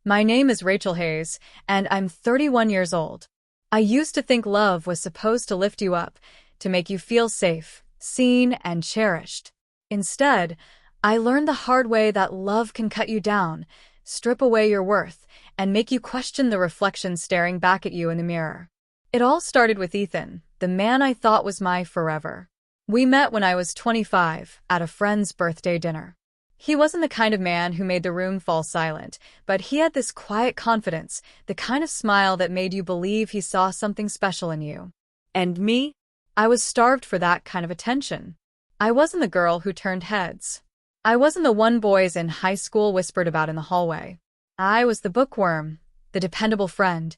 My name is Rachel Hayes, and I'm 31 years old. I used to think love was supposed to lift you up, to make you feel safe, seen, and cherished. Instead, I learned the hard way that love can cut you down, strip away your worth, and make you question the reflection staring back at you in the mirror. It all started with Ethan, the man I thought was my forever. We met when I was 25, at a friend's birthday dinner. He wasn't the kind of man who made the room fall silent, but he had this quiet confidence, the kind of smile that made you believe he saw something special in you. And me? I was starved for that kind of attention. I wasn't the girl who turned heads. I wasn't the one boys in high school whispered about in the hallway. I was the bookworm, the dependable friend,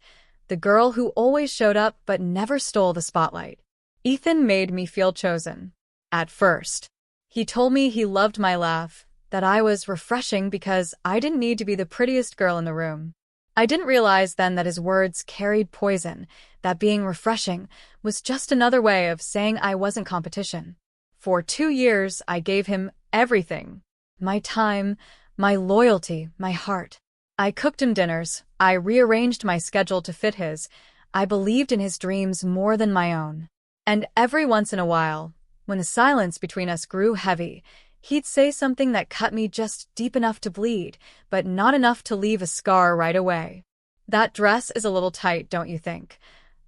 the girl who always showed up but never stole the spotlight. Ethan made me feel chosen. At first, he told me he loved my laugh, that I was refreshing because I didn't need to be the prettiest girl in the room. I didn't realize then that his words carried poison, that being refreshing was just another way of saying I wasn't competition. For 2 years, I gave him everything. My time, my loyalty, my heart. I cooked him dinners, I rearranged my schedule to fit his, I believed in his dreams more than my own. And every once in a while, when the silence between us grew heavy, he'd say something that cut me just deep enough to bleed, but not enough to leave a scar right away. That dress is a little tight, don't you think?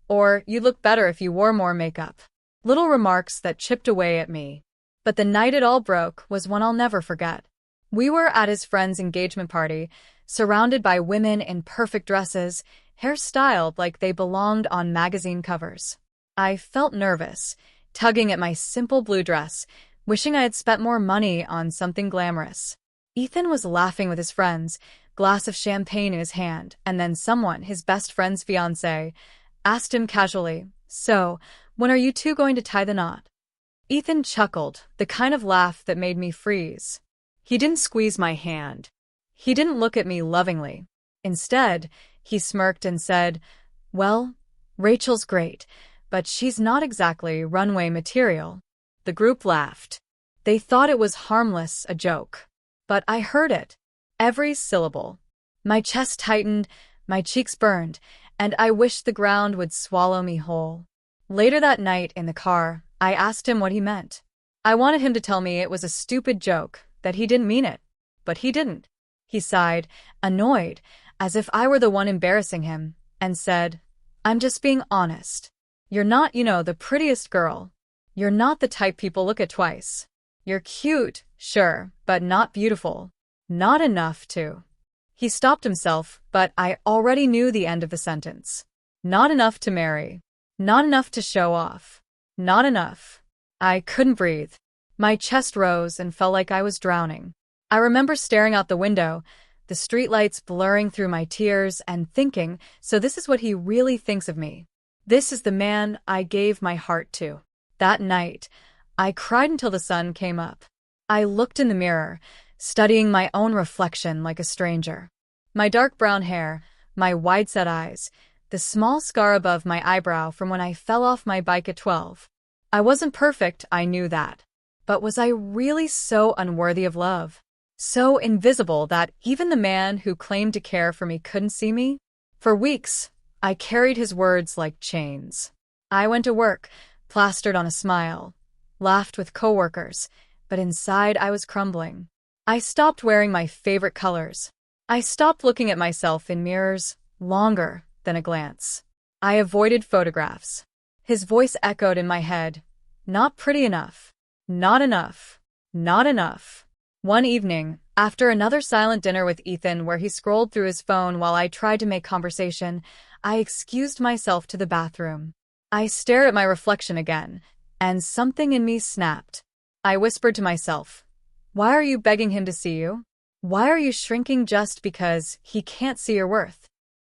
Or you'd look better if you wore more makeup. Little remarks that chipped away at me. But the night it all broke was one I'll never forget. We were at his friend's engagement party, surrounded by women in perfect dresses, hair styled like they belonged on magazine covers. I felt nervous, tugging at my simple blue dress, wishing I had spent more money on something glamorous. Ethan was laughing with his friends, glass of champagne in his hand, and then someone, his best friend's fiancé, asked him casually, "So, when are you two going to tie the knot?" Ethan chuckled, the kind of laugh that made me freeze. He didn't squeeze my hand. He didn't look at me lovingly. Instead, he smirked and said, "Well, Rachel's great, but she's not exactly runway material." The group laughed. They thought it was harmless, a joke. But I heard it. Every syllable. My chest tightened, my cheeks burned, and I wished the ground would swallow me whole. Later that night in the car, I asked him what he meant. I wanted him to tell me it was a stupid joke, that he didn't mean it. But he didn't. He sighed, annoyed, as if I were the one embarrassing him, and said, "I'm just being honest. You're not, the prettiest girl. You're not the type people look at twice. You're cute, sure, but not beautiful. Not enough to." He stopped himself, but I already knew the end of the sentence. Not enough to marry. Not enough to show off. Not enough. I couldn't breathe. My chest rose and felt like I was drowning. I remember staring out the window, the streetlights blurring through my tears, and thinking, so this is what he really thinks of me. This is the man I gave my heart to. That night, I cried until the sun came up. I looked in the mirror, studying my own reflection like a stranger. My dark brown hair, my wide-set eyes, the small scar above my eyebrow from when I fell off my bike at 12. I wasn't perfect, I knew that. But was I really so unworthy of love? So invisible that even the man who claimed to care for me couldn't see me? For weeks, I carried his words like chains. I went to work, plastered on a smile, laughed with coworkers, but inside I was crumbling. I stopped wearing my favorite colors. I stopped looking at myself in mirrors longer than a glance. I avoided photographs. His voice echoed in my head. Not pretty enough. Not enough. Not enough. One evening, after another silent dinner with Ethan where he scrolled through his phone while I tried to make conversation, I excused myself to the bathroom. I stared at my reflection again, and something in me snapped. I whispered to myself, "Why are you begging him to see you? Why are you shrinking just because he can't see your worth?"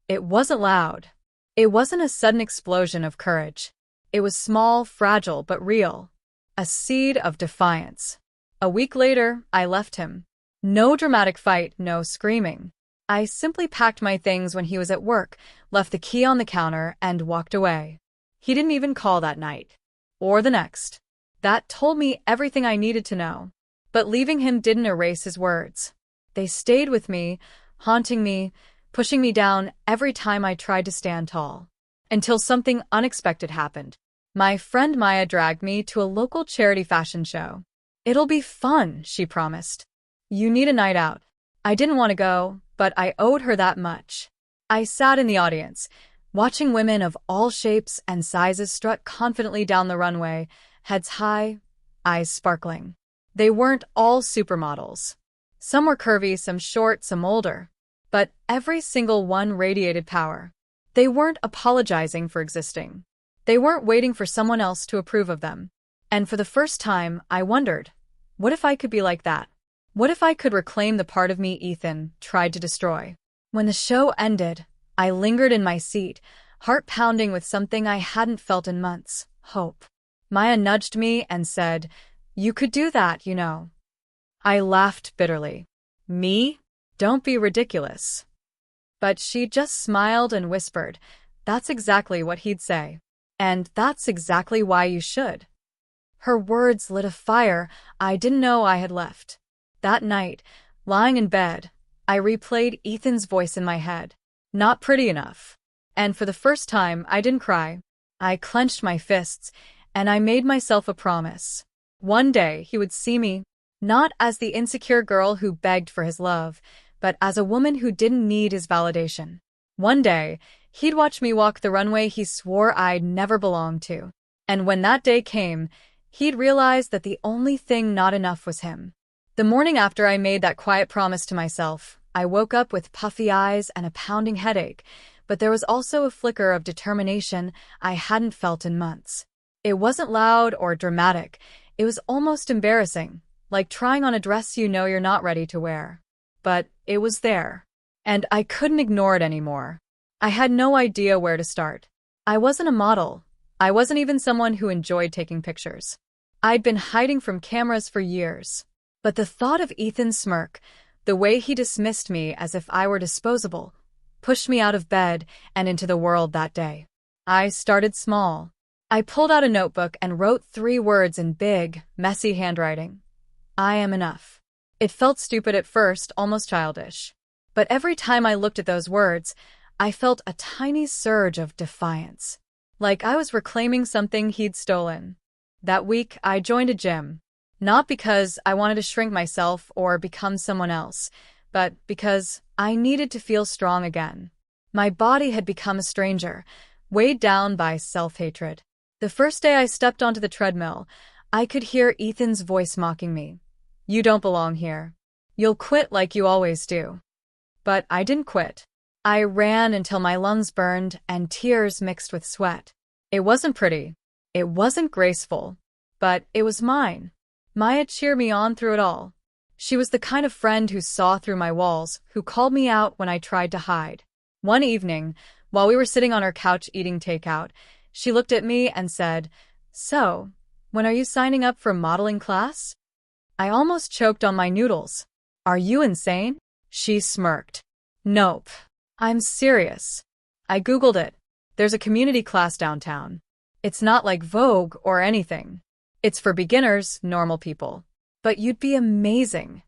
It wasn't loud. It wasn't a sudden explosion of courage. It was small, fragile, but real. A seed of defiance. A week later, I left him. No dramatic fight, no screaming. I simply packed my things when he was at work, left the key on the counter, and walked away. He didn't even call that night. Or the next. That told me everything I needed to know. But leaving him didn't erase his words. They stayed with me, haunting me, pushing me down every time I tried to stand tall. Until something unexpected happened. My friend Maya dragged me to a local charity fashion show. "It'll be fun," she promised. "You need a night out." I didn't want to go, but I owed her that much. I sat in the audience, watching women of all shapes and sizes strut confidently down the runway, heads high, eyes sparkling. They weren't all supermodels. Some were curvy, some short, some older. But every single one radiated power. They weren't apologizing for existing. They weren't waiting for someone else to approve of them. And for the first time, I wondered, what if I could be like that? What if I could reclaim the part of me Ethan tried to destroy? When the show ended, I lingered in my seat, heart pounding with something I hadn't felt in months, hope. Maya nudged me and said, "You could do that, you know." I laughed bitterly. Me? Don't be ridiculous. But she just smiled and whispered, "That's exactly what he'd say. And that's exactly why you should." Her words lit a fire I didn't know I had left. That night, lying in bed, I replayed Ethan's voice in my head. Not pretty enough. And for the first time, I didn't cry. I clenched my fists, and I made myself a promise. One day, he would see me, not as the insecure girl who begged for his love, but as a woman who didn't need his validation. One day, he'd watch me walk the runway he swore I'd never belonged to. And when that day came, he'd realize that the only thing not enough was him. The morning after I made that quiet promise to myself, I woke up with puffy eyes and a pounding headache, but there was also a flicker of determination I hadn't felt in months. It wasn't loud or dramatic. It was almost embarrassing, like trying on a dress you know you're not ready to wear. But it was there. And I couldn't ignore it anymore. I had no idea where to start. I wasn't a model. I wasn't even someone who enjoyed taking pictures. I'd been hiding from cameras for years. But the thought of Ethan's smirk, the way he dismissed me as if I were disposable, pushed me out of bed and into the world that day. I started small. I pulled out a notebook and wrote 3 words in big, messy handwriting. I am enough. It felt stupid at first, almost childish. But every time I looked at those words, I felt a tiny surge of defiance. Like I was reclaiming something he'd stolen. That week, I joined a gym. Not because I wanted to shrink myself or become someone else, but because I needed to feel strong again. My body had become a stranger, weighed down by self-hatred. The first day I stepped onto the treadmill, I could hear Ethan's voice mocking me. "You don't belong here. You'll quit like you always do." But I didn't quit. I ran until my lungs burned and tears mixed with sweat. It wasn't pretty. It wasn't graceful. But it was mine. Maya cheered me on through it all. She was the kind of friend who saw through my walls, who called me out when I tried to hide. One evening, while we were sitting on her couch eating takeout, she looked at me and said, "So, when are you signing up for modeling class?" I almost choked on my noodles. "Are you insane?" She smirked. "Nope. I'm serious. I Googled it. There's a community class downtown. It's not like Vogue or anything. It's for beginners, normal people. But you'd be amazing."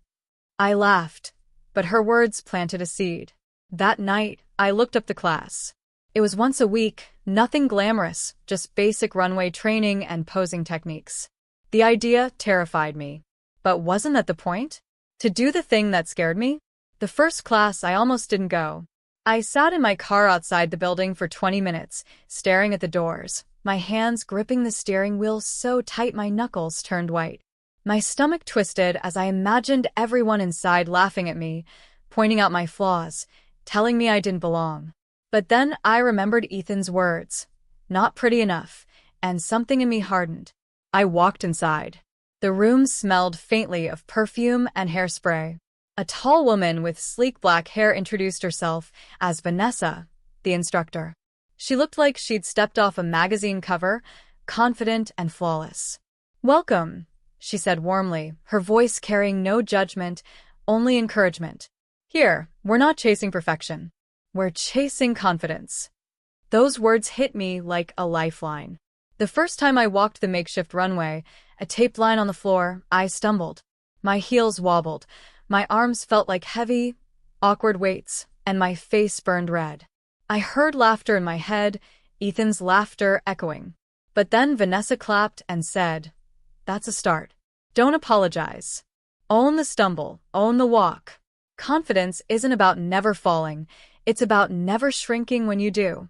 I laughed, but her words planted a seed. That night, I looked up the class. It was once a week, nothing glamorous, just basic runway training and posing techniques. The idea terrified me. But wasn't that the point? To do the thing that scared me? The first class, I almost didn't go. I sat in my car outside the building for 20 minutes, staring at the doors, my hands gripping the steering wheel so tight my knuckles turned white. My stomach twisted as I imagined everyone inside laughing at me, pointing out my flaws, telling me I didn't belong. But then I remembered Ethan's words, "Not pretty enough," and something in me hardened. I walked inside. The room smelled faintly of perfume and hairspray. A tall woman with sleek black hair introduced herself as Vanessa, the instructor. She looked like she'd stepped off a magazine cover, confident and flawless. "Welcome," she said warmly, her voice carrying no judgment, only encouragement. "Here, we're not chasing perfection. We're chasing confidence." Those words hit me like a lifeline. The first time I walked the makeshift runway, a taped line on the floor, I stumbled. My heels wobbled. My arms felt like heavy, awkward weights, and my face burned red. I heard laughter in my head, Ethan's laughter echoing. But then Vanessa clapped and said, "That's a start. Don't apologize. Own the stumble, own the walk. Confidence isn't about never falling, it's about never shrinking when you do."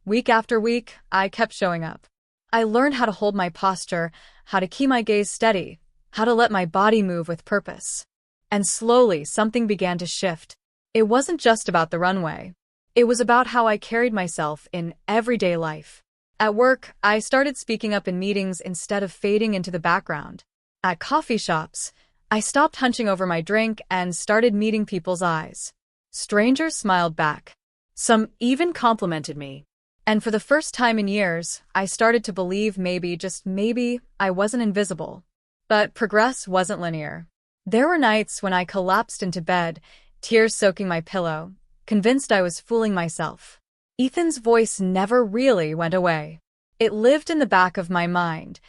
Week after week, I kept showing up. I learned how to hold my posture, how to keep my gaze steady, how to let my body move with purpose. And slowly, something began to shift. It wasn't just about the runway. It was about how I carried myself in everyday life. At work, I started speaking up in meetings instead of fading into the background. At coffee shops, I stopped hunching over my drink and started meeting people's eyes. Strangers smiled back. Some even complimented me. And for the first time in years, I started to believe maybe, just maybe, I wasn't invisible. But progress wasn't linear. There were nights when I collapsed into bed, tears soaking my pillow, convinced I was fooling myself. Ethan's voice never really went away. It lived in the back of my mind,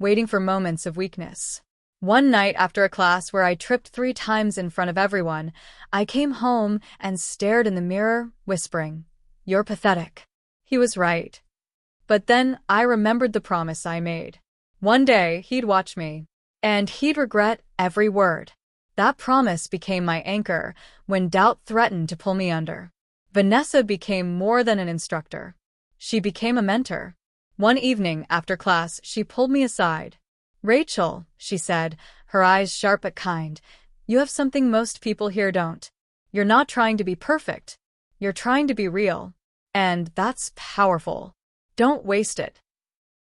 waiting for moments of weakness. One night after a class where I tripped 3 times in front of everyone, I came home and stared in the mirror, whispering, "You're pathetic." He was right. But then I remembered the promise I made. One day, he'd watch me, and he'd regret every word. That promise became my anchor when doubt threatened to pull me under. Vanessa became more than an instructor. She became a mentor. One evening after class, she pulled me aside. "Rachel," she said, her eyes sharp but kind, "you have something most people here don't. You're not trying to be perfect. You're trying to be real. And that's powerful. Don't waste it."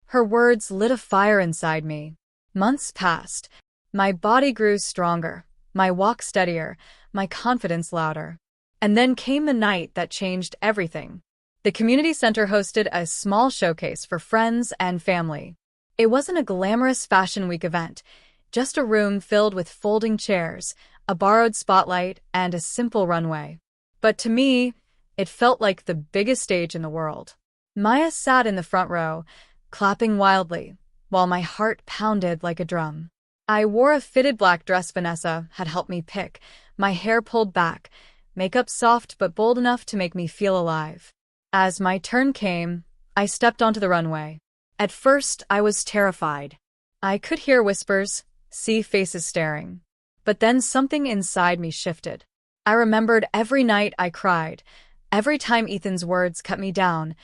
Her words lit a fire inside me. Months passed. My body grew stronger, my walk steadier, my confidence louder. And then came the night that changed everything. The community center hosted a small showcase for friends and family. It wasn't a glamorous Fashion Week event, just a room filled with folding chairs, a borrowed spotlight, and a simple runway. But to me, it felt like the biggest stage in the world. Maya sat in the front row, clapping wildly, while my heart pounded like a drum. I wore a fitted black dress Vanessa had helped me pick, my hair pulled back, makeup soft but bold enough to make me feel alive. As my turn came, I stepped onto the runway. At first, I was terrified. I could hear whispers, see faces staring. But then something inside me shifted. I remembered every night I cried, every time Ethan's words cut me down,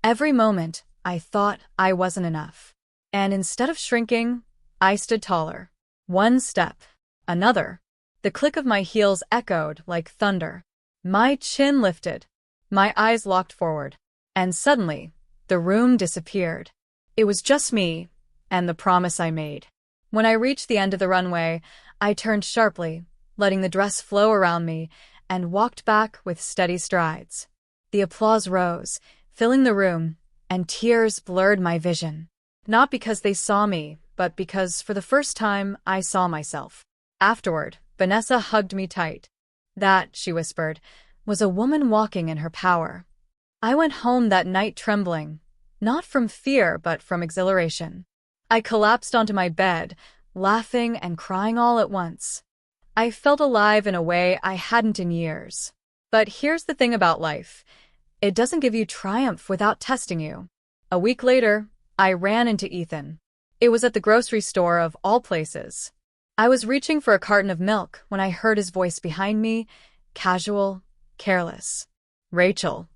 every moment I thought I wasn't enough. And instead of shrinking, I stood taller. One step, another. The click of my heels echoed like thunder. My chin lifted. My eyes locked forward. And suddenly, the room disappeared. It was just me and the promise I made. When I reached the end of the runway, I turned sharply, letting the dress flow around me, and walked back with steady strides. The applause rose, filling the room, and tears blurred my vision. Not because they saw me, but because for the first time I saw myself. Afterward, Vanessa hugged me tight. That, she whispered, was a woman walking in her power. I went home that night trembling, not from fear but from exhilaration. I collapsed onto my bed, laughing and crying all at once. I felt alive in a way I hadn't in years. But here's the thing about life. It doesn't give you triumph without testing you. A week later, I ran into Ethan. It was at the grocery store of all places. I was reaching for a carton of milk when I heard his voice behind me, casual, careless. "Rachel."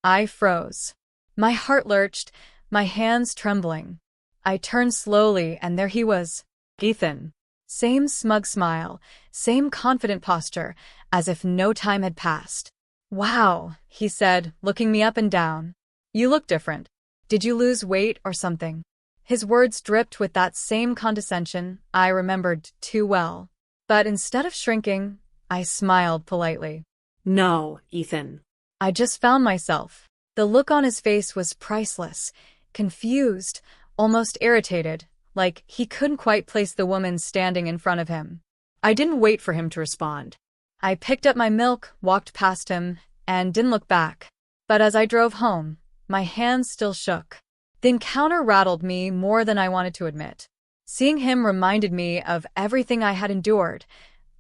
I froze. My heart lurched, my hands trembling. I turned slowly, and there he was. Ethan. Same smug smile, same confident posture, as if no time had passed. "Wow," he said, looking me up and down. "You look different. Did you lose weight or something?" His words dripped with that same condescension I remembered too well. But instead of shrinking, I smiled politely. "No, Ethan." I just found myself. The look on his face was priceless, confused, almost irritated, like he couldn't quite place the woman standing in front of him. I didn't wait for him to respond. I picked up my milk, walked past him, and didn't look back. But as I drove home, my hands still shook. The encounter rattled me more than I wanted to admit. Seeing him reminded me of everything I had endured,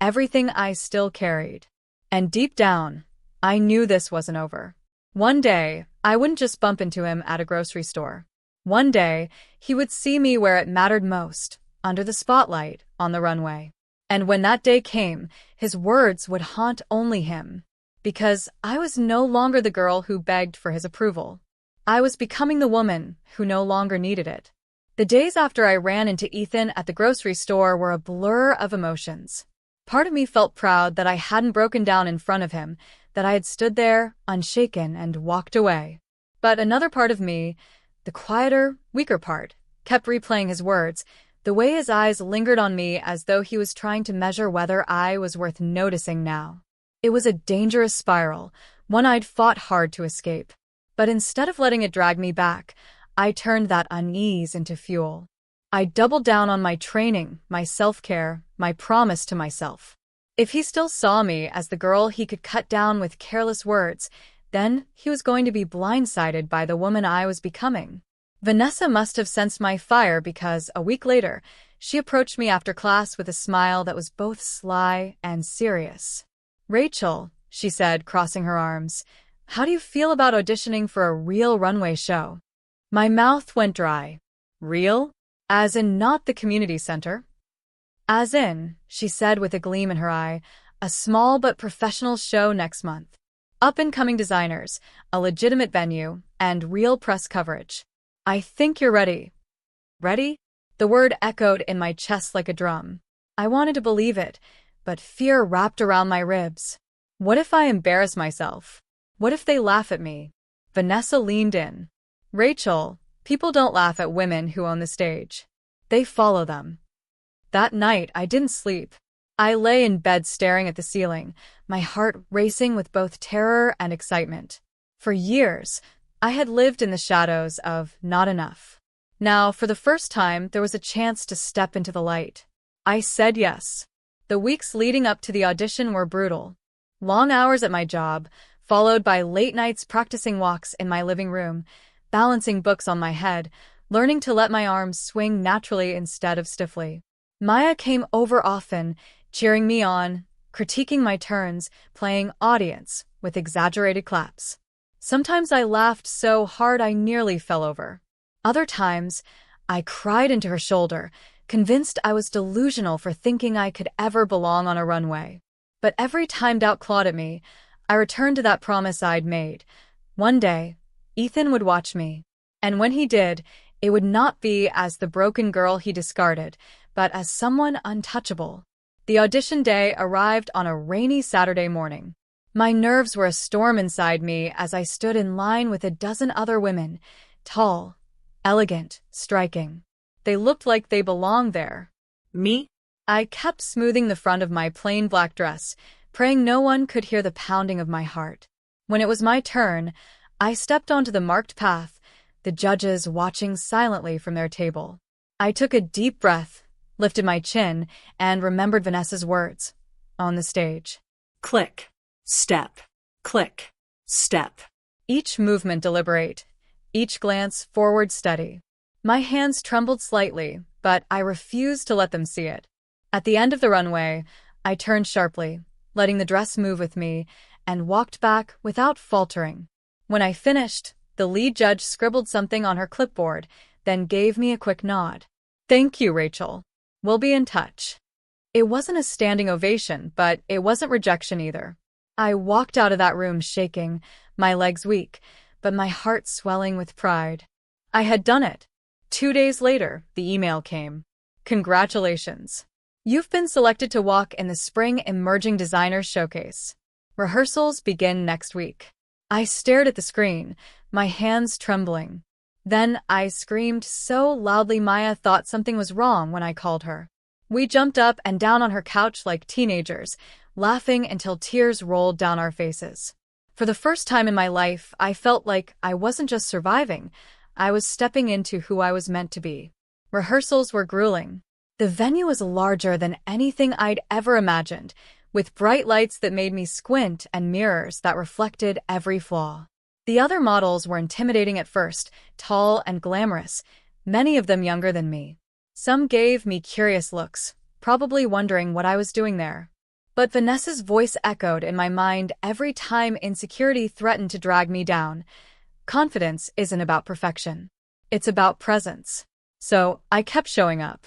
everything I still carried. And deep down, I knew this wasn't over. One day, I wouldn't just bump into him at a grocery store. One day, he would see me where it mattered most, under the spotlight, on the runway. And when that day came, his words would haunt only him. Because I was no longer the girl who begged for his approval. I was becoming the woman who no longer needed it. The days after I ran into Ethan at the grocery store were a blur of emotions. Part of me felt proud that I hadn't broken down in front of him, that I had stood there, unshaken, and walked away. But another part of me, the quieter, weaker part, kept replaying his words, the way his eyes lingered on me as though he was trying to measure whether I was worth noticing now. It was a dangerous spiral, one I'd fought hard to escape. But instead of letting it drag me back, I turned that unease into fuel. I doubled down on my training, my self-care, my promise to myself. If he still saw me as the girl he could cut down with careless words, then he was going to be blindsided by the woman I was becoming. Vanessa must have sensed my fire because, a week later, she approached me after class with a smile that was both sly and serious. "Rachel," she said, crossing her arms, "how do you feel about auditioning for a real runway show?" My mouth went dry. Real? As in not the community center? As in, she said with a gleam in her eye, a small but professional show next month. Up-and-coming designers, a legitimate venue, and real press coverage. I think you're ready. Ready? The word echoed in my chest like a drum. I wanted to believe it, but fear wrapped around my ribs. What if I embarrass myself? What if they laugh at me? Vanessa leaned in. "Rachel, people don't laugh at women who own the stage. They follow them." That night, I didn't sleep. I lay in bed staring at the ceiling, my heart racing with both terror and excitement. For years, I had lived in the shadows of not enough. Now, for the first time, there was a chance to step into the light. I said yes. The weeks leading up to the audition were brutal. Long hours at my job, followed by late nights practicing walks in my living room, balancing books on my head, learning to let my arms swing naturally instead of stiffly. Maya came over often, cheering me on, critiquing my turns, playing audience with exaggerated claps. Sometimes I laughed so hard I nearly fell over. Other times, I cried into her shoulder, convinced I was delusional for thinking I could ever belong on a runway. But every time doubt clawed at me, I returned to that promise I'd made. One day, Ethan would watch me. And when he did, it would not be as the broken girl he discarded, but as someone untouchable. The audition day arrived on a rainy Saturday morning. My nerves were a storm inside me as I stood in line with a dozen other women, tall, elegant, striking. They looked like they belonged there. Me? I kept smoothing the front of my plain black dress, praying no one could hear the pounding of my heart. When it was my turn, I stepped onto the marked path, the judges watching silently from their table. I took a deep breath, lifted my chin, and remembered Vanessa's words on the stage. Click, step, click, step. Each movement deliberate, each glance forward steady. My hands trembled slightly, but I refused to let them see it. At the end of the runway, I turned sharply, letting the dress move with me, and walked back without faltering. When I finished, the lead judge scribbled something on her clipboard, then gave me a quick nod. "Thank you, Rachel. We'll be in touch." It wasn't a standing ovation, but it wasn't rejection either. I walked out of that room shaking, my legs weak, but my heart swelling with pride. I had done it. 2 days later, the email came. "Congratulations. You've been selected to walk in the Spring Emerging Designers Showcase. Rehearsals begin next week." I stared at the screen, my hands trembling. Then I screamed so loudly Maya thought something was wrong when I called her. We jumped up and down on her couch like teenagers, laughing until tears rolled down our faces. For the first time in my life, I felt like I wasn't just surviving, I was stepping into who I was meant to be. Rehearsals were grueling. The venue was larger than anything I'd ever imagined, with bright lights that made me squint and mirrors that reflected every flaw. The other models were intimidating at first, tall and glamorous, many of them younger than me. Some gave me curious looks, probably wondering what I was doing there. But Vanessa's voice echoed in my mind every time insecurity threatened to drag me down. Confidence isn't about perfection. It's about presence. So I kept showing up.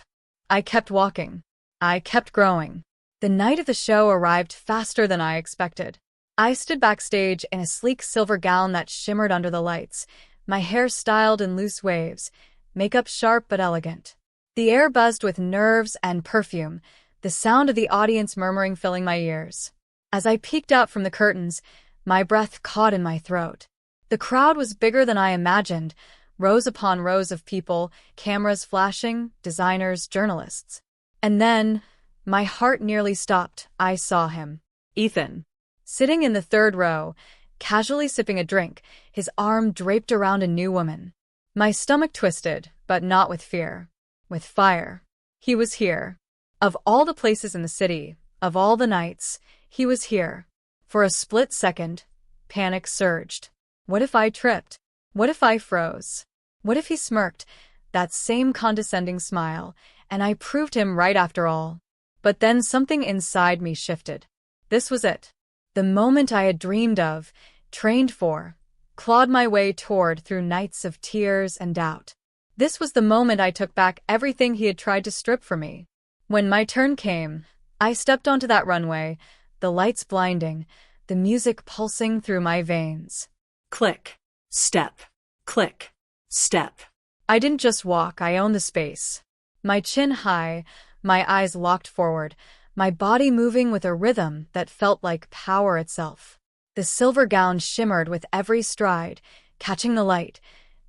I kept walking. I kept growing. The night of the show arrived faster than I expected. I stood backstage in a sleek silver gown that shimmered under the lights, my hair styled in loose waves, makeup sharp but elegant. The air buzzed with nerves and perfume, the sound of the audience murmuring filling my ears. As I peeked out from the curtains, my breath caught in my throat. The crowd was bigger than I imagined, rows upon rows of people, cameras flashing, designers, journalists. And then, my heart nearly stopped. I saw him. Ethan. Sitting in the third row, casually sipping a drink, his arm draped around a new woman. My stomach twisted, but not with fear. With fire. He was here. Of all the places in the city, of all the nights, he was here. For a split second, panic surged. What if I tripped? What if I froze? What if he smirked, that same condescending smile, and I proved him right after all? But then something inside me shifted. This was it. The moment I had dreamed of, trained for, clawed my way toward through nights of tears and doubt. This was the moment I took back everything he had tried to strip from me. When my turn came, I stepped onto that runway, the lights blinding, the music pulsing through my veins. Click. Step. Click. Step. I didn't just walk, I owned the space. My chin high, my eyes locked forward, my body moving with a rhythm that felt like power itself. The silver gown shimmered with every stride, catching the light,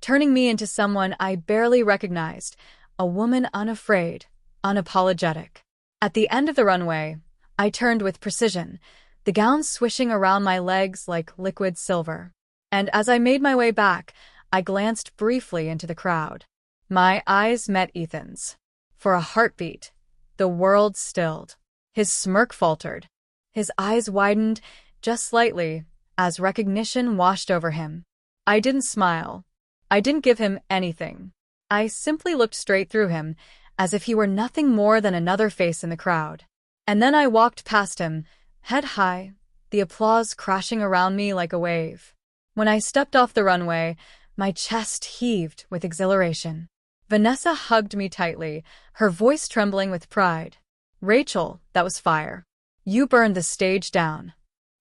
turning me into someone I barely recognized, a woman unafraid, unapologetic. At the end of the runway, I turned with precision, the gown swishing around my legs like liquid silver. And as I made my way back, I glanced briefly into the crowd. My eyes met Ethan's. For a heartbeat, the world stilled. His smirk faltered. His eyes widened, just slightly, as recognition washed over him. I didn't smile. I didn't give him anything. I simply looked straight through him, as if he were nothing more than another face in the crowd. And then I walked past him, head high, the applause crashing around me like a wave. When I stepped off the runway, my chest heaved with exhilaration. Vanessa hugged me tightly, her voice trembling with pride. Rachel, that was fire. You burned the stage down.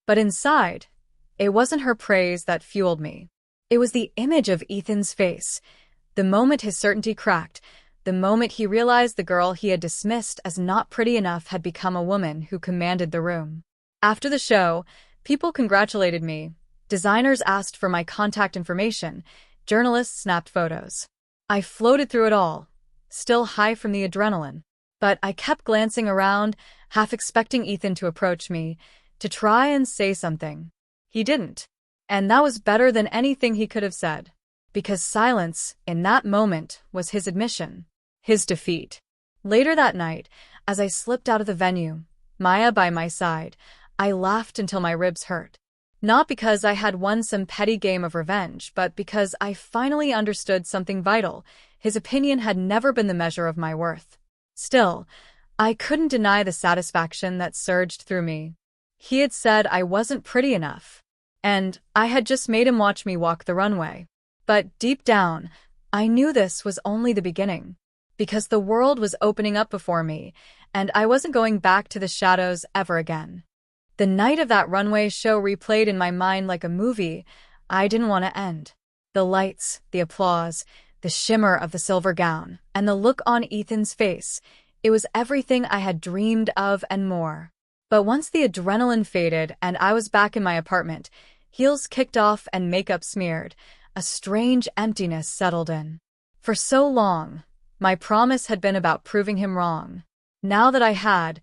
But inside, it wasn't her praise that fueled me. It was the image of Ethan's face. The moment his certainty cracked, the moment he realized the girl he had dismissed as not pretty enough had become a woman who commanded the room. After the show, people congratulated me. Designers asked for my contact information. Journalists snapped photos. I floated through it all, still high from the adrenaline. But I kept glancing around, half expecting Ethan to approach me, to try and say something. He didn't. And that was better than anything he could have said. Because silence, in that moment, was his admission. His defeat. Later that night, as I slipped out of the venue, Maya by my side, I laughed until my ribs hurt. Not because I had won some petty game of revenge, but because I finally understood something vital. His opinion had never been the measure of my worth. Still, I couldn't deny the satisfaction that surged through me. He had said I wasn't pretty enough, and I had just made him watch me walk the runway. But deep down, I knew this was only the beginning, because the world was opening up before me, and I wasn't going back to the shadows ever again. The night of that runway show replayed in my mind like a movie I didn't want to end. The lights, the applause, the shimmer of the silver gown, and the look on Ethan's face, it was everything I had dreamed of and more. But once the adrenaline faded and I was back in my apartment, heels kicked off and makeup smeared, a strange emptiness settled in. For so long, my promise had been about proving him wrong. Now that I had,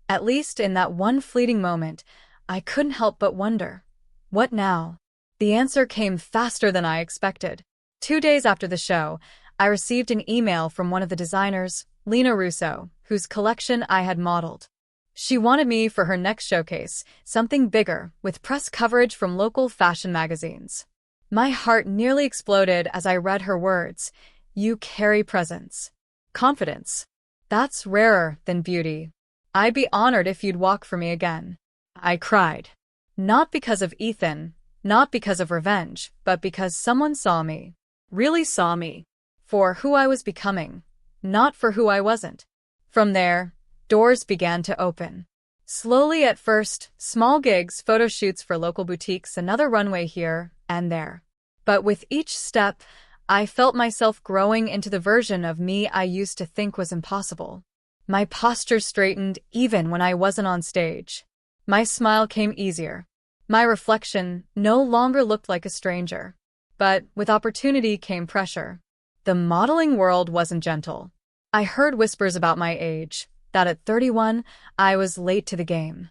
at least in that one fleeting moment, I couldn't help but wonder, what now? The answer came faster than I expected. 2 days after the show, I received an email from one of the designers, Lena Russo, whose collection I had modeled. She wanted me for her next showcase, something bigger, with press coverage from local fashion magazines. My heart nearly exploded as I read her words. You carry presence. Confidence. That's rarer than beauty. I'd be honored if you'd walk for me again. I cried. Not because of Ethan, not because of revenge, but because someone saw me. Really saw me. For who I was becoming, not for who I wasn't. From there, doors began to open. Slowly at first, small gigs, photo shoots for local boutiques, another runway here and there. But with each step, I felt myself growing into the version of me I used to think was impossible. My posture straightened even when I wasn't on stage. My smile came easier. My reflection no longer looked like a stranger. But with opportunity came pressure. The modeling world wasn't gentle. I heard whispers about my age, that at 31, I was late to the game.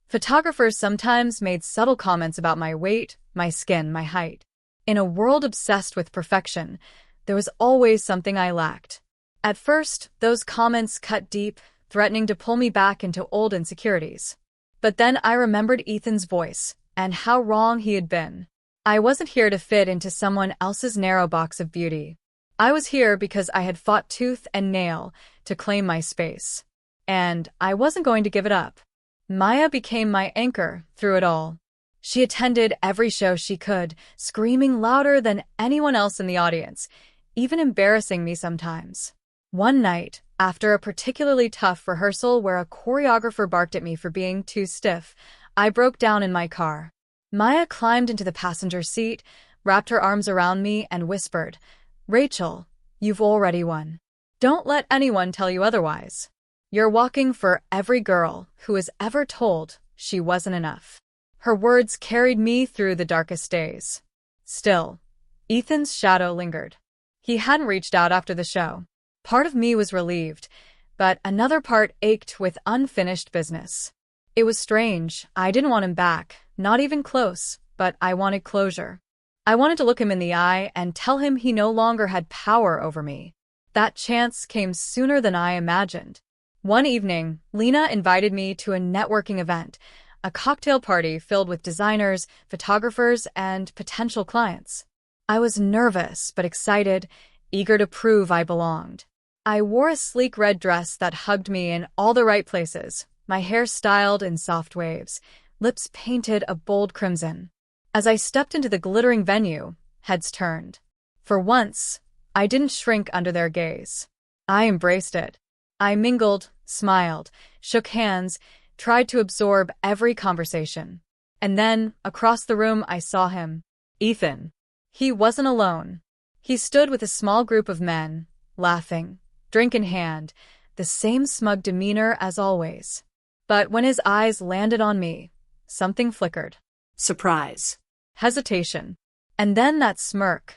Photographers sometimes made subtle comments about my weight, my skin, my height. In a world obsessed with perfection, there was always something I lacked. At first, those comments cut deep, threatening to pull me back into old insecurities. But then I remembered Ethan's voice, and how wrong he had been. I wasn't here to fit into someone else's narrow box of beauty. I was here because I had fought tooth and nail to claim my space. And I wasn't going to give it up. Maya became my anchor through it all. She attended every show she could, screaming louder than anyone else in the audience, even embarrassing me sometimes. One night, after a particularly tough rehearsal where a choreographer barked at me for being too stiff, I broke down in my car. Maya climbed into the passenger seat, wrapped her arms around me, and whispered, "Rachel, you've already won. Don't let anyone tell you otherwise. You're walking for every girl who has ever told she wasn't enough." Her words carried me through the darkest days. Still, Ethan's shadow lingered. He hadn't reached out after the show. Part of me was relieved, but another part ached with unfinished business. It was strange. I didn't want him back, not even close, but I wanted closure. I wanted to look him in the eye and tell him he no longer had power over me. That chance came sooner than I imagined. One evening, Lena invited me to a networking event, a cocktail party filled with designers, photographers, and potential clients. I was nervous but excited, eager to prove I belonged. I wore a sleek red dress that hugged me in all the right places, my hair styled in soft waves, lips painted a bold crimson. As I stepped into the glittering venue, heads turned. For once, I didn't shrink under their gaze. I embraced it. I mingled, smiled, shook hands, tried to absorb every conversation. And then, across the room, I saw him. Ethan. He wasn't alone. He stood with a small group of men, laughing, drink in hand, the same smug demeanor as always. But when his eyes landed on me, something flickered. Surprise. Hesitation. And then that smirk,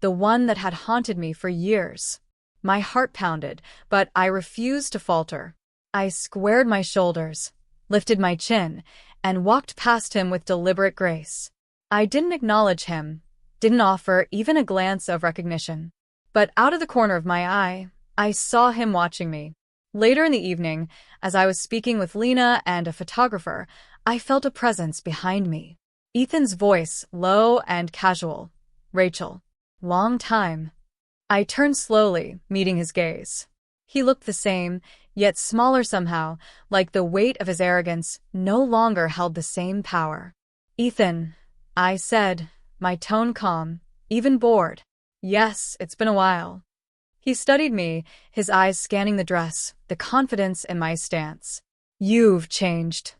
the one that had haunted me for years. My heart pounded, but I refused to falter. I squared my shoulders, lifted my chin, and walked past him with deliberate grace. I didn't acknowledge him, didn't offer even a glance of recognition. But out of the corner of my eye, I saw him watching me. Later in the evening, as I was speaking with Lena and a photographer, I felt a presence behind me. Ethan's voice, low and casual. "Rachel. Long time." I turned slowly, meeting his gaze. He looked the same, yet smaller somehow, like the weight of his arrogance no longer held the same power. "Ethan," I said, my tone calm, even bored. "Yes, it's been a while." He studied me, his eyes scanning the dress, the confidence in my stance. "You've changed."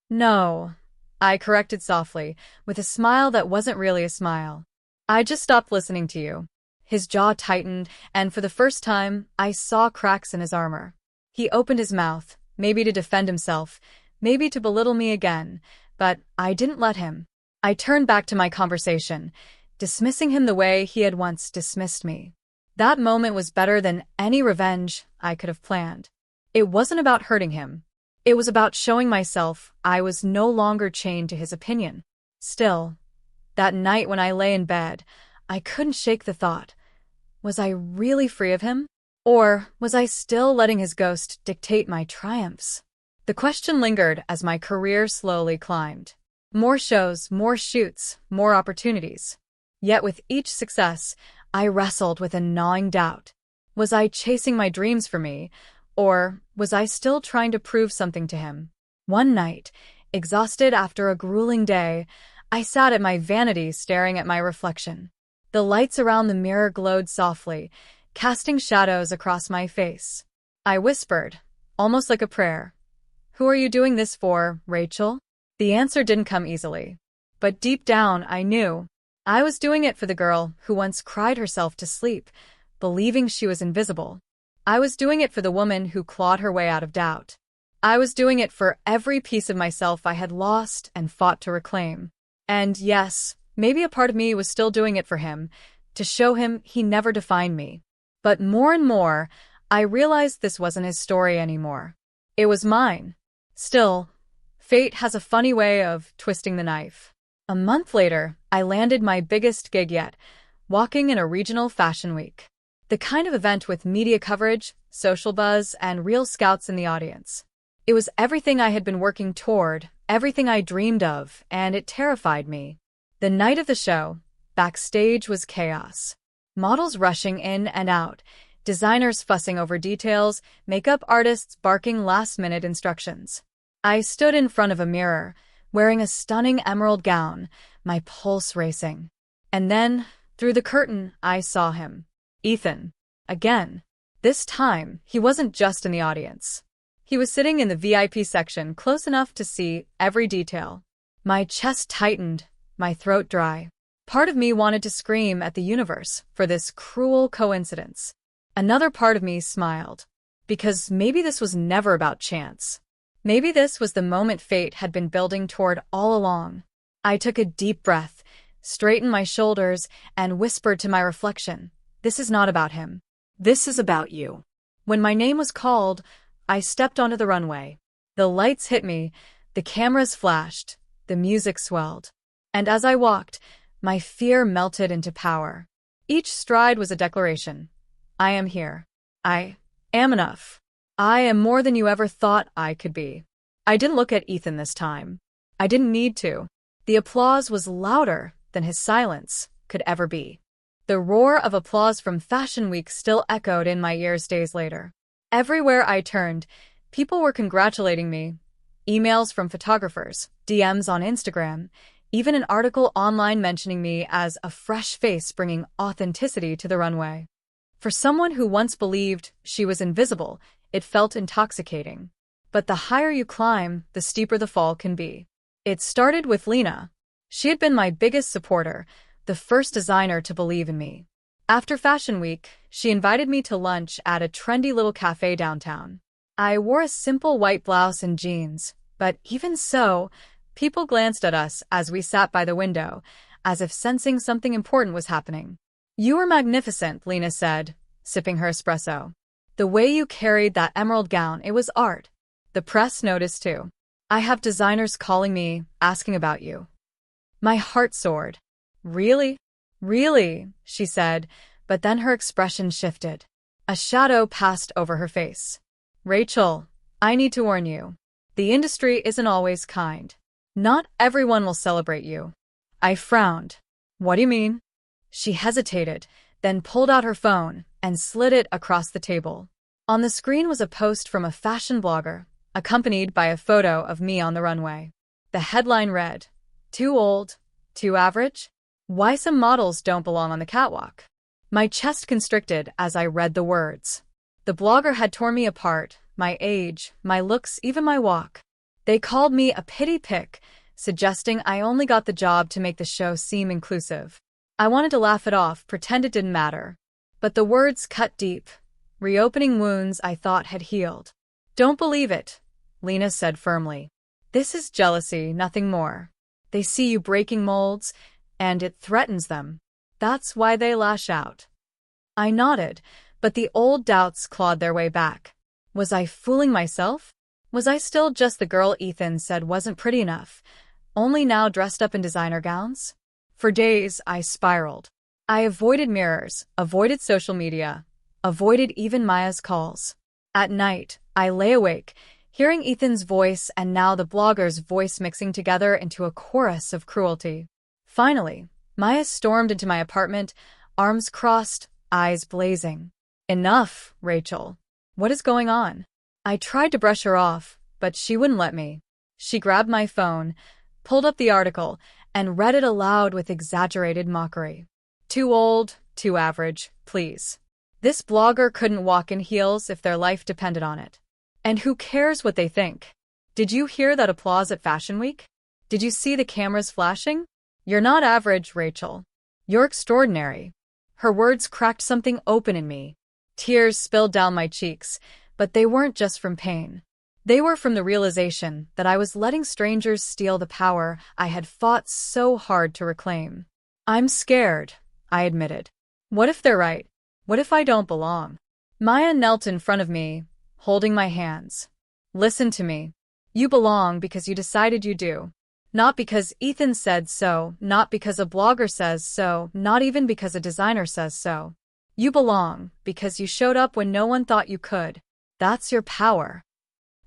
"No," I corrected softly, with a smile that wasn't really a smile. "I just stopped listening to you." His jaw tightened, and for the first time, I saw cracks in his armor. He opened his mouth, maybe to defend himself, maybe to belittle me again, but I didn't let him. I turned back to my conversation, dismissing him the way he had once dismissed me. That moment was better than any revenge I could have planned. It wasn't about hurting him. It was about showing myself I was no longer chained to his opinion. Still, that night when I lay in bed, I couldn't shake the thought. Was I really free of him? Or was I still letting his ghost dictate my triumphs? The question lingered as my career slowly climbed. More shows, more shoots, more opportunities. Yet with each success, I wrestled with a gnawing doubt. Was I chasing my dreams for me, Or was I still trying to prove something to him? One night, exhausted after a grueling day, I sat at my vanity staring at my reflection. The lights around the mirror glowed softly, casting shadows across my face. I whispered, almost like a prayer, "Who are you doing this for, Rachel?" The answer didn't come easily. But deep down, I knew. I was doing it for the girl who once cried herself to sleep, believing she was invisible. I was doing it for the woman who clawed her way out of doubt. I was doing it for every piece of myself I had lost and fought to reclaim. And yes, maybe a part of me was still doing it for him, to show him he never defined me. But more and more, I realized this wasn't his story anymore. It was mine. Still, fate has a funny way of twisting the knife. A month later, I landed my biggest gig yet, walking in a regional fashion week. The kind of event with media coverage, social buzz, and real scouts in the audience. It was everything I had been working toward, everything I dreamed of, and it terrified me. The night of the show, backstage was chaos. Models rushing in and out, designers fussing over details, makeup artists barking last-minute instructions. I stood in front of a mirror, wearing a stunning emerald gown, my pulse racing. And then, through the curtain, I saw him. Ethan. Again. This time, he wasn't just in the audience. He was sitting in the VIP section, close enough to see every detail. My chest tightened, my throat dry. Part of me wanted to scream at the universe for this cruel coincidence. Another part of me smiled, because maybe this was never about chance. Maybe this was the moment fate had been building toward all along. I took a deep breath, straightened my shoulders, and whispered to my reflection, "This is not about him. This is about you." When my name was called, I stepped onto the runway. The lights hit me, the cameras flashed, the music swelled. And as I walked, my fear melted into power. Each stride was a declaration. I am here. I am enough. I am more than you ever thought I could be. I didn't look at Ethan this time. I didn't need to. The applause was louder than his silence could ever be. The roar of applause from Fashion Week still echoed in my ears days later. Everywhere I turned, people were congratulating me. Emails from photographers, DMs on Instagram, even an article online mentioning me as a fresh face bringing authenticity to the runway. For someone who once believed she was invisible, it felt intoxicating. But the higher you climb, the steeper the fall can be. It started with Lena. She had been my biggest supporter, the first designer to believe in me. After Fashion Week, she invited me to lunch at a trendy little cafe downtown. I wore a simple white blouse and jeans, but even so, people glanced at us as we sat by the window, as if sensing something important was happening. "You were magnificent," Lena said, sipping her espresso. "The way you carried that emerald gown, it was art." The press noticed too. "I have designers calling me, asking about you." My heart soared. "Really? Really?" she said, but then her expression shifted. A shadow passed over her face. "Rachel, I need to warn you. The industry isn't always kind. Not everyone will celebrate you." I frowned. "What do you mean?" She hesitated, then pulled out her phone and slid it across the table. On the screen was a post from a fashion blogger, accompanied by a photo of me on the runway. The headline read, "Too old? Too average? Why some models don't belong on the catwalk." My chest constricted as I read the words. The blogger had torn me apart, my age, my looks, even my walk. They called me a pity pick, suggesting I only got the job to make the show seem inclusive. I wanted to laugh it off, pretend it didn't matter. But the words cut deep, reopening wounds I thought had healed. "Don't believe it," Lena said firmly. "This is jealousy, nothing more. They see you breaking molds, and it threatens them. That's why they lash out." I nodded, but the old doubts clawed their way back. Was I fooling myself? Was I still just the girl Ethan said wasn't pretty enough, only now dressed up in designer gowns? For days, I spiraled. I avoided mirrors, avoided social media, avoided even Maya's calls. At night, I lay awake, hearing Ethan's voice and now the blogger's voice mixing together into a chorus of cruelty. Finally, Maya stormed into my apartment, arms crossed, eyes blazing. "Enough, Rachel. What is going on? I tried to brush her off, but she wouldn't let me. She grabbed my phone, pulled up the article, and read it aloud with exaggerated mockery. Too old, too average, please. This blogger couldn't walk in heels if their life depended on it. And who cares what they think? Did you hear that applause at Fashion Week? Did you see the cameras flashing? You're not average, Rachel. You're extraordinary. Her words cracked something open in me. Tears spilled down my cheeks, but they weren't just from pain. They were from the realization that I was letting strangers steal the power I had fought so hard to reclaim. I'm scared, I admitted. What if they're right? What if I don't belong? Maya knelt in front of me, holding my hands. Listen to me. You belong because you decided you do. Not because Ethan said so, not because a blogger says so, not even because a designer says so. You belong because you showed up when no one thought you could. That's your power.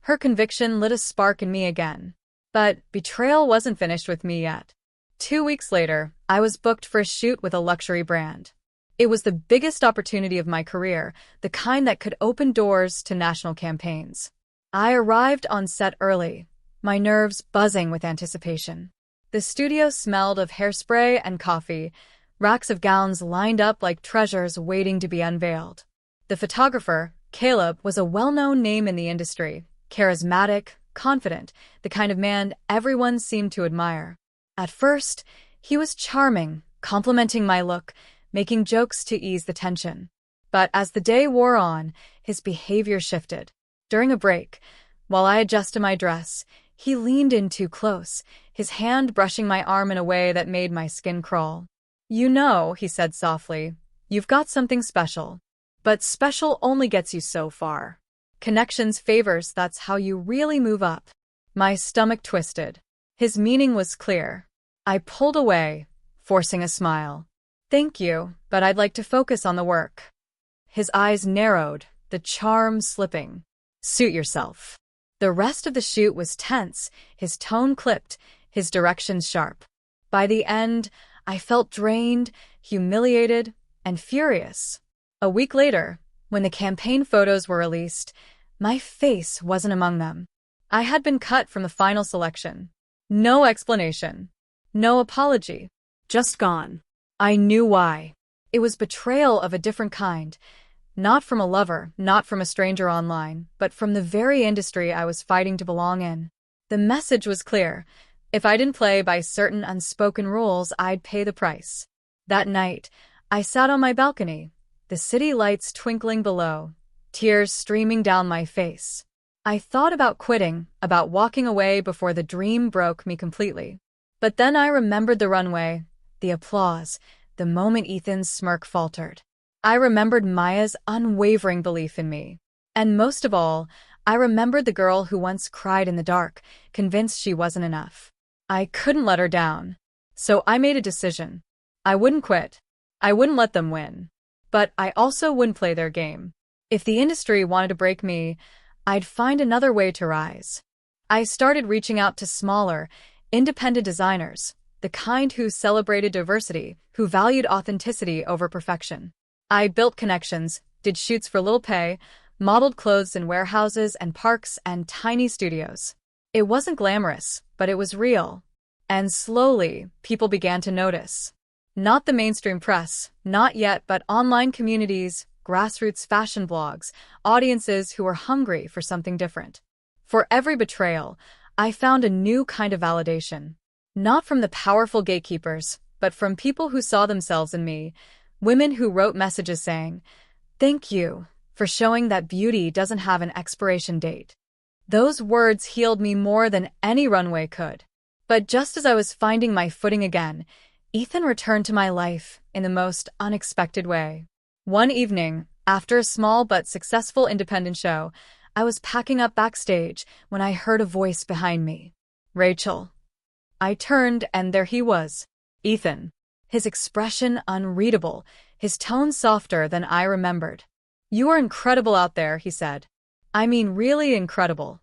Her conviction lit a spark in me again. But Betrayal wasn't finished with me yet. 2 weeks later, I was booked for a shoot with a luxury brand. It was the biggest opportunity of my career, the kind that could open doors to national campaigns. I arrived on set early, my nerves buzzing with anticipation. The studio smelled of hairspray and coffee, racks of gowns lined up like treasures waiting to be unveiled. The photographer, Caleb, was a well-known name in the industry, charismatic, confident, the kind of man everyone seemed to admire. At first, he was charming, complimenting my look, making jokes to ease the tension. But as the day wore on, his behavior shifted. During a break, while I adjusted my dress, he leaned in too close, his hand brushing my arm in a way that made my skin crawl. You know, he said softly, you've got something special. But special only gets you so far. Connections favors, that's how you really move up. My stomach twisted. His meaning was clear. I pulled away, forcing a smile. Thank you, but I'd like to focus on the work. His eyes narrowed, the charm slipping. Suit yourself. The rest of the shoot was tense, his tone clipped, his directions sharp. By the end, I felt drained, humiliated, and furious. A week later, when the campaign photos were released, my face wasn't among them. I had been cut from the final selection. No explanation. No apology. Just gone. I knew why. It was betrayal of a different kind. Not from a lover, not from a stranger online, but from the very industry I was fighting to belong in. The message was clear. If I didn't play by certain unspoken rules, I'd pay the price. That night, I sat on my balcony, the city lights twinkling below, tears streaming down my face. I thought about quitting, about walking away before the dream broke me completely. But then I remembered the runway, the applause, the moment Ethan's smirk faltered. I remembered Maya's unwavering belief in me. And most of all, I remembered the girl who once cried in the dark, convinced she wasn't enough. I couldn't let her down. So I made a decision. I wouldn't quit. I wouldn't let them win. But I also wouldn't play their game. If the industry wanted to break me, I'd find another way to rise. I started reaching out to smaller, independent designers, the kind who celebrated diversity, who valued authenticity over perfection. I built connections, did shoots for little pay, modeled clothes in warehouses and parks and tiny studios. It wasn't glamorous, but it was real. And slowly, people began to notice. Not the mainstream press, not yet, but online communities, grassroots fashion blogs, audiences who were hungry for something different. For every betrayal, I found a new kind of validation. Not from the powerful gatekeepers, but from people who saw themselves in me, women who wrote messages saying, "Thank you for showing that beauty doesn't have an expiration date." Those words healed me more than any runway could. But just as I was finding my footing again, Ethan returned to my life in the most unexpected way. One evening, after a small but successful independent show, I was packing up backstage when I heard a voice behind me. "Rachel." I turned and there he was, Ethan. His expression unreadable, his tone softer than I remembered. "You are incredible out there," he said. "I mean really incredible."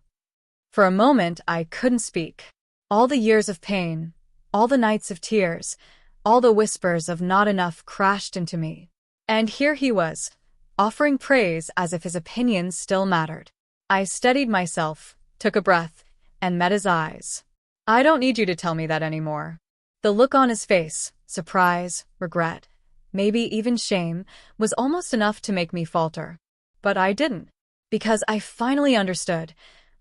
For a moment, I couldn't speak. All the years of pain, all the nights of tears, all the whispers of not enough crashed into me. And here he was, offering praise as if his opinions still mattered. I steadied myself, took a breath, and met his eyes. "I don't need you to tell me that anymore." The look on his face, surprise, regret, maybe even shame, was almost enough to make me falter. But I didn't. Because I finally understood.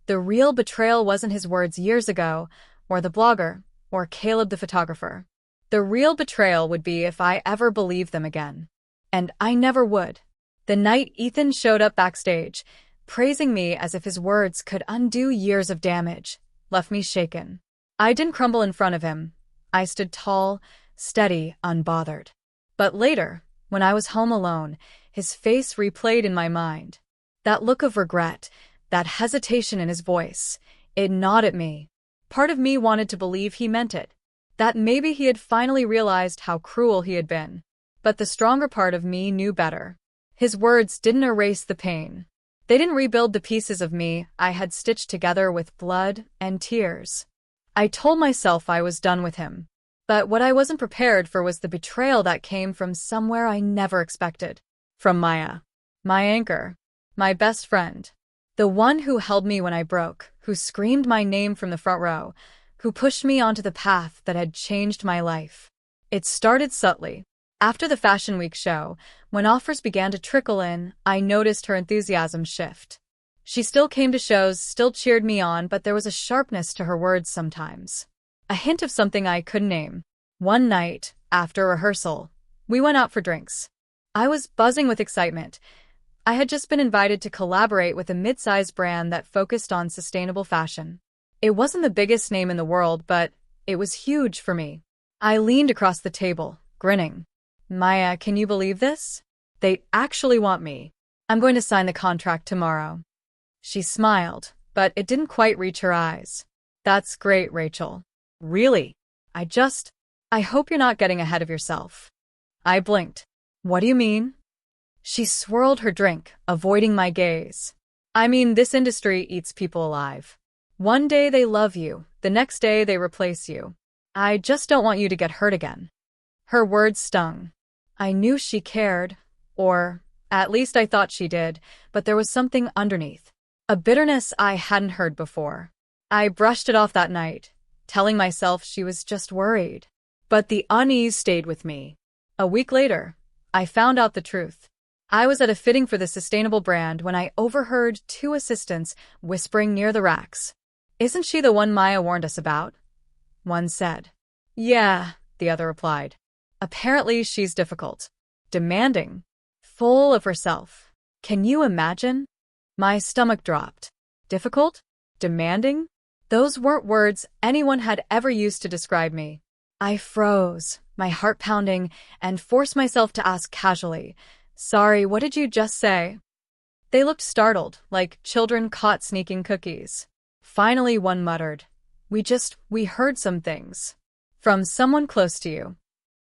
The real betrayal wasn't his words years ago, or the blogger, or Caleb the photographer. The real betrayal would be if I ever believed them again. And I never would. The night Ethan showed up backstage, praising me as if his words could undo years of damage, left me shaken. I didn't crumble in front of him. I stood tall, steady, unbothered. But later, when I was home alone, his face replayed in my mind. That look of regret, that hesitation in his voice, it gnawed at me. Part of me wanted to believe he meant it, that maybe he had finally realized how cruel he had been. But the stronger part of me knew better. His words didn't erase the pain. They didn't rebuild the pieces of me I had stitched together with blood and tears. I told myself I was done with him. But what I wasn't prepared for was the betrayal that came from somewhere I never expected. From Maya. My anchor. My best friend. The one who held me when I broke, who screamed my name from the front row, who pushed me onto the path that had changed my life. It started subtly. After the Fashion Week show, when offers began to trickle in, I noticed her enthusiasm shift. She still came to shows, still cheered me on, but there was a sharpness to her words sometimes. A hint of something I couldn't name. One night, after rehearsal, we went out for drinks. I was buzzing with excitement. I had just been invited to collaborate with a mid-sized brand that focused on sustainable fashion. It wasn't the biggest name in the world, but it was huge for me. I leaned across the table, grinning. "Maya, can you believe this? They actually want me. I'm going to sign the contract tomorrow." She smiled, but it didn't quite reach her eyes. "That's great, Rachel." "Really? I hope you're not getting ahead of yourself." I blinked. "What do you mean?" She swirled her drink, avoiding my gaze. "I mean, this industry eats people alive. One day they love you, the next day they replace you. I just don't want you to get hurt again." Her words stung. I knew she cared, or at least I thought she did, but there was something underneath. A bitterness I hadn't heard before. I brushed it off that night, telling myself she was just worried. But the unease stayed with me. A week later, I found out the truth. I was at a fitting for the sustainable brand when I overheard two assistants whispering near the racks. "Isn't she the one Maya warned us about?" One said. "Yeah," the other replied. "Apparently she's difficult. Demanding. Full of herself. Can you imagine?" My stomach dropped. Difficult? Demanding? Those weren't words anyone had ever used to describe me. I froze, my heart pounding, and forced myself to ask casually, "Sorry, what did you just say?" They looked startled, like children caught sneaking cookies. Finally, one muttered, We heard some things. From someone close to you."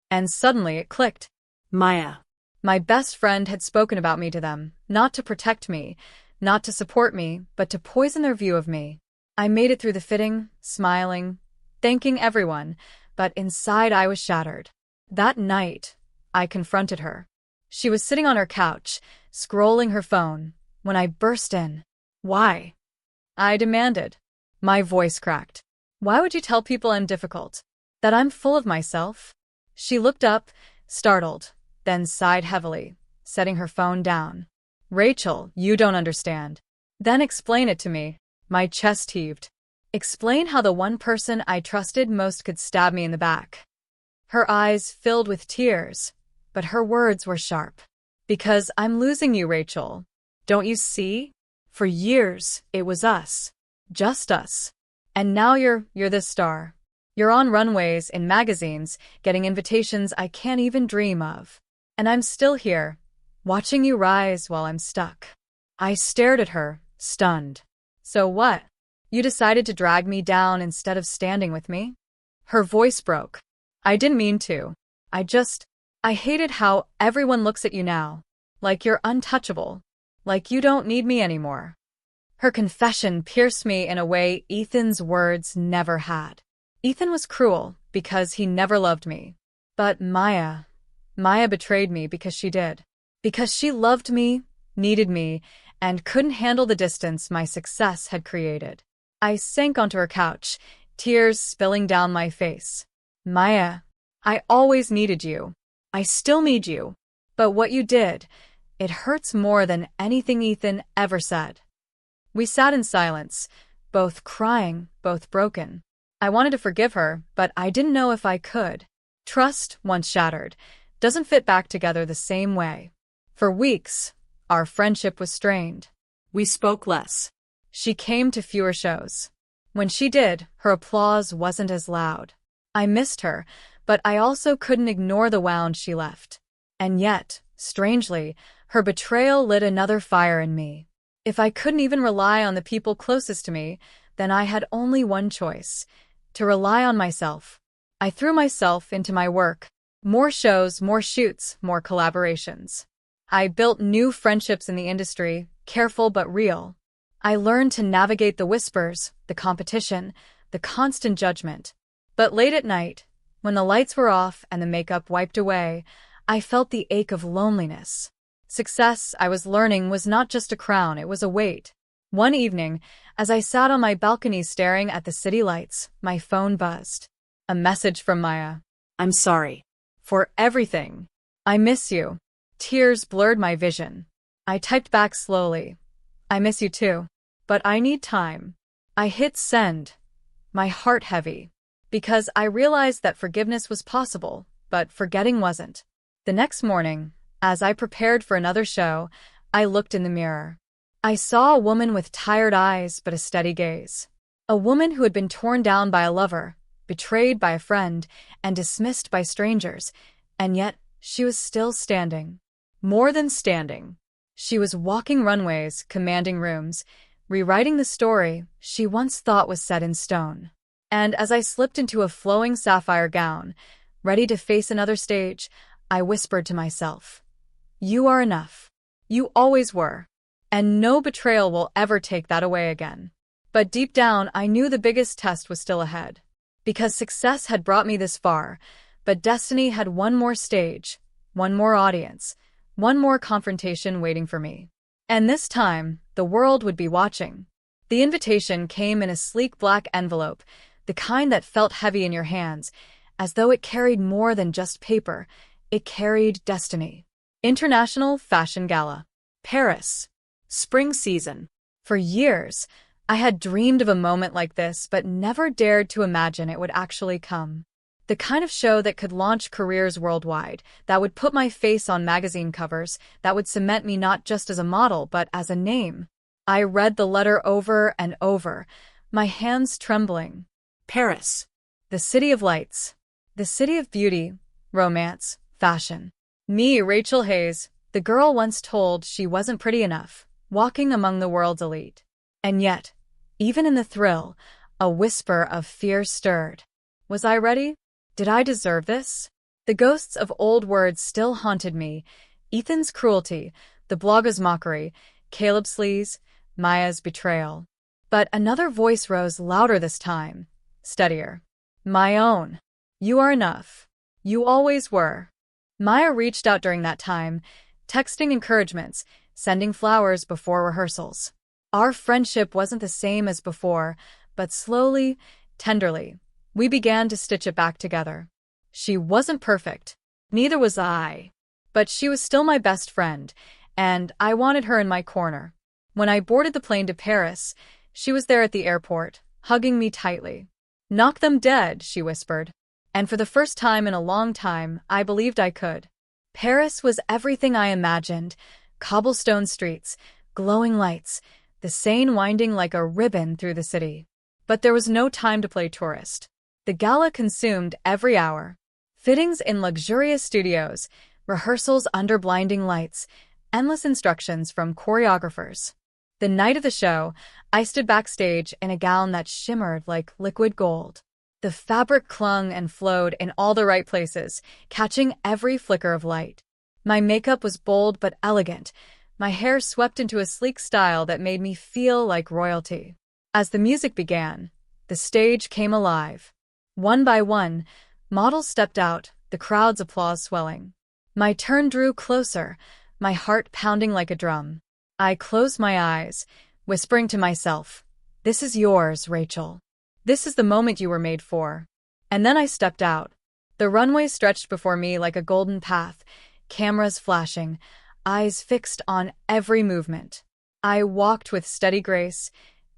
And suddenly it clicked. Maya. My best friend had spoken about me to them, not to protect me, not to support me, but to poison their view of me. I made it through the fitting, smiling, thanking everyone, but inside I was shattered. That night, I confronted her. She was sitting on her couch, scrolling her phone, when I burst in. "Why?" I demanded. My voice cracked. "Why would you tell people I'm difficult? That I'm full of myself?" She looked up, startled, then sighed heavily, setting her phone down. "Rachel, you don't understand." "Then explain it to me." My chest heaved. Explain how the one person I trusted most could stab me in the back. Her eyes filled with tears, but her words were sharp. "Because I'm losing you, Rachel. Don't you see? For years, it was us. Just us. And now you're this star. You're on runways, in magazines, getting invitations I can't even dream of. And I'm still here, watching you rise while I'm stuck." I stared at her, stunned. "So what? You decided to drag me down instead of standing with me?" Her voice broke. "I didn't mean to. I hated how everyone looks at you now. Like you're untouchable. Like you don't need me anymore." Her confession pierced me in a way Ethan's words never had. Ethan was cruel because he never loved me. But Maya betrayed me because she did. Because she loved me, needed me, and couldn't handle the distance my success had created. I sank onto her couch, tears spilling down my face. Maya, I always needed you. I still need you. But what you did, it hurts more than anything Ethan ever said. We sat in silence, both crying, both broken. I wanted to forgive her, but I didn't know if I could. Trust, once shattered, doesn't fit back together the same way. For weeks, our friendship was strained. We spoke less. She came to fewer shows. When she did, her applause wasn't as loud. I missed her, but I also couldn't ignore the wound she left. And yet, strangely, her betrayal lit another fire in me. If I couldn't even rely on the people closest to me, then I had only one choice: to rely on myself. I threw myself into my work. More shows, more shoots, more collaborations. I built new friendships in the industry, careful but real. I learned to navigate the whispers, the competition, the constant judgment. But late at night, when the lights were off and the makeup wiped away, I felt the ache of loneliness. Success, I was learning, was not just a crown, it was a weight. One evening, as I sat on my balcony staring at the city lights, my phone buzzed. A message from Maya. I'm sorry. For everything. I miss you. Tears blurred my vision. I typed back slowly. I miss you too. But I need time. I hit send, my heart heavy, because I realized that forgiveness was possible, but forgetting wasn't. The next morning, as I prepared for another show, I looked in the mirror. I saw a woman with tired eyes but a steady gaze. A woman who had been torn down by a lover, betrayed by a friend, and dismissed by strangers, and yet she was still standing. More than standing. She was walking runways, commanding rooms, rewriting the story she once thought was set in stone. And as I slipped into a flowing sapphire gown, ready to face another stage, I whispered to myself, "You are enough. You always were. And no betrayal will ever take that away again." But deep down, I knew the biggest test was still ahead. Because success had brought me this far, but destiny had one more stage, one more audience, one more confrontation waiting for me. And this time, the world would be watching. The invitation came in a sleek black envelope, the kind that felt heavy in your hands, as though it carried more than just paper. It carried destiny. International Fashion Gala. Paris. Spring season. For years, I had dreamed of a moment like this, but never dared to imagine it would actually come. The kind of show that could launch careers worldwide, that would put my face on magazine covers, that would cement me not just as a model, but as a name. I read the letter over and over, my hands trembling. Paris. The city of lights. The city of beauty, romance, fashion. Me, Rachel Hayes, the girl once told she wasn't pretty enough, walking among the world's elite. And yet, even in the thrill, a whisper of fear stirred. Was I ready? Did I deserve this? The ghosts of old words still haunted me. Ethan's cruelty, the blogger's mockery, Caleb's sleaze, Maya's betrayal. But another voice rose louder this time, steadier. My own. You are enough. You always were. Maya reached out during that time, texting encouragements, sending flowers before rehearsals. Our friendship wasn't the same as before, but slowly, tenderly, we began to stitch it back together. She wasn't perfect. Neither was I. But she was still my best friend, and I wanted her in my corner. When I boarded the plane to Paris, she was there at the airport, hugging me tightly. "Knock them dead," she whispered. And for the first time in a long time, I believed I could. Paris was everything I imagined. Cobblestone streets, glowing lights, the Seine winding like a ribbon through the city. But there was no time to play tourist. The gala consumed every hour. Fittings in luxurious studios, rehearsals under blinding lights, endless instructions from choreographers. The night of the show, I stood backstage in a gown that shimmered like liquid gold. The fabric clung and flowed in all the right places, catching every flicker of light. My makeup was bold but elegant, my hair swept into a sleek style that made me feel like royalty. As the music began, the stage came alive. One by one, models stepped out, the crowd's applause swelling. My turn drew closer, my heart pounding like a drum. I closed my eyes, whispering to myself, "This is yours, Rachel. This is the moment you were made for." And then I stepped out. The runway stretched before me like a golden path, cameras flashing, eyes fixed on every movement. I walked with steady grace,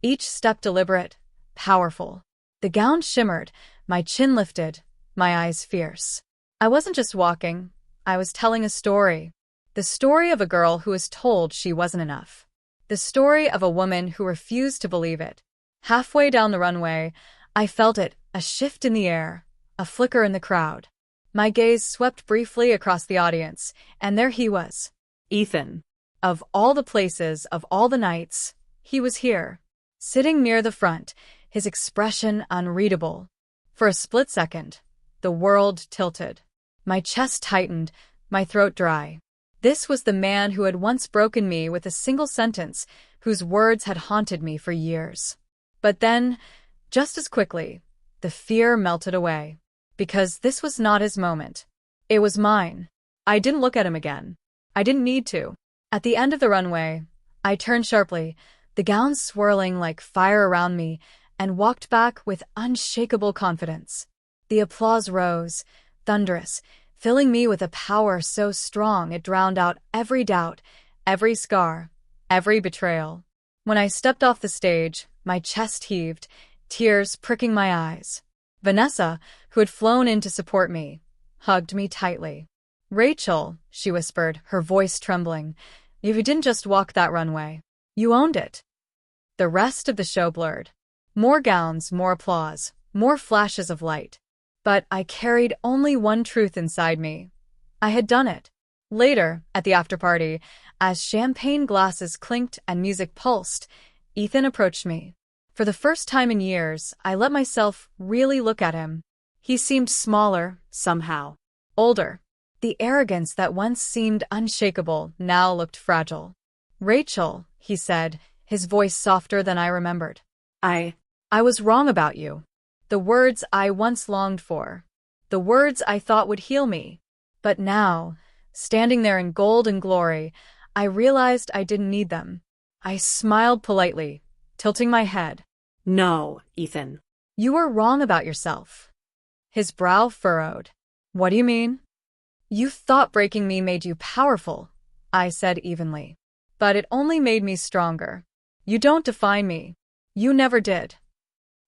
each step deliberate, powerful. The gown shimmered, my chin lifted, my eyes fierce. I wasn't just walking, I was telling a story. The story of a girl who was told she wasn't enough. The story of a woman who refused to believe it. Halfway down the runway, I felt it, a shift in the air, a flicker in the crowd. My gaze swept briefly across the audience, and there he was. Ethan. Of all the places, of all the nights, he was here. Sitting near the front, his expression unreadable. For a split second, the world tilted. My chest tightened, my throat dry. This was the man who had once broken me with a single sentence, whose words had haunted me for years. But then, just as quickly, the fear melted away. Because this was not his moment. It was mine. I didn't look at him again. I didn't need to. At the end of the runway, I turned sharply, the gown swirling like fire around me, and walked back with unshakable confidence. The applause rose, thunderous, filling me with a power so strong it drowned out every doubt, every scar, every betrayal. When I stepped off the stage, my chest heaved, tears pricking my eyes. Vanessa, who had flown in to support me, hugged me tightly. "Rachel," she whispered, her voice trembling, "you didn't just walk that runway. You owned it." The rest of the show blurred. More gowns, more applause, more flashes of light. But I carried only one truth inside me. I had done it. Later, at the after-party, as champagne glasses clinked and music pulsed, Ethan approached me. For the first time in years, I let myself really look at him. He seemed smaller, somehow. Older. The arrogance that once seemed unshakable now looked fragile. "Rachel," he said, his voice softer than I remembered. I was wrong about you. The words I once longed for. The words I thought would heal me. But now, standing there in gold and glory, I realized I didn't need them. I smiled politely, tilting my head. No, Ethan. "You were wrong about yourself." His brow furrowed. "What do you mean?" "You thought breaking me made you powerful," I said evenly. "But it only made me stronger. You don't define me. You never did."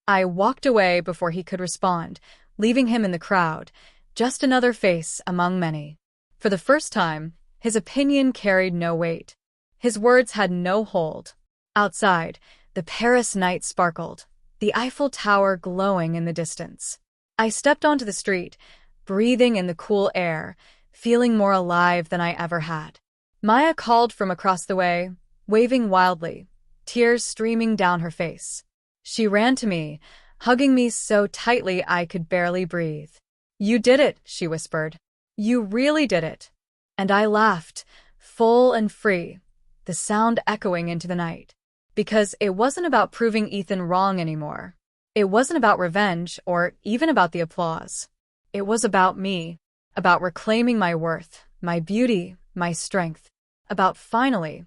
I walked away before he could respond, leaving him in the crowd, just another face among many. For the first time, his opinion carried no weight. His words had no hold. Outside, the Paris night sparkled, the Eiffel Tower glowing in the distance. I stepped onto the street, breathing in the cool air, feeling more alive than I ever had. Maya called from across the way, waving wildly, tears streaming down her face. She ran to me, hugging me so tightly I could barely breathe. "You did it," she whispered. "You really did it." And I laughed, full and free, the sound echoing into the night. Because it wasn't about proving Ethan wrong anymore. It wasn't about revenge or even about the applause. It was about me, about reclaiming my worth, my beauty, my strength, about finally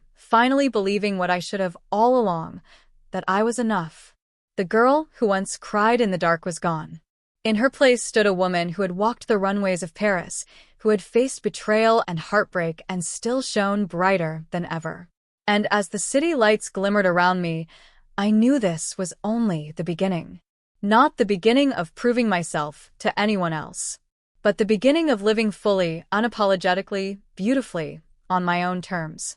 believing what I should have all along, that I was enough. The girl who once cried in the dark was gone. In her place stood a woman who had walked the runways of Paris, who had faced betrayal and heartbreak and still shone brighter than ever. And as the city lights glimmered around me, I knew this was only the beginning. Not the beginning of proving myself to anyone else, but the beginning of living fully, unapologetically, beautifully, on my own terms.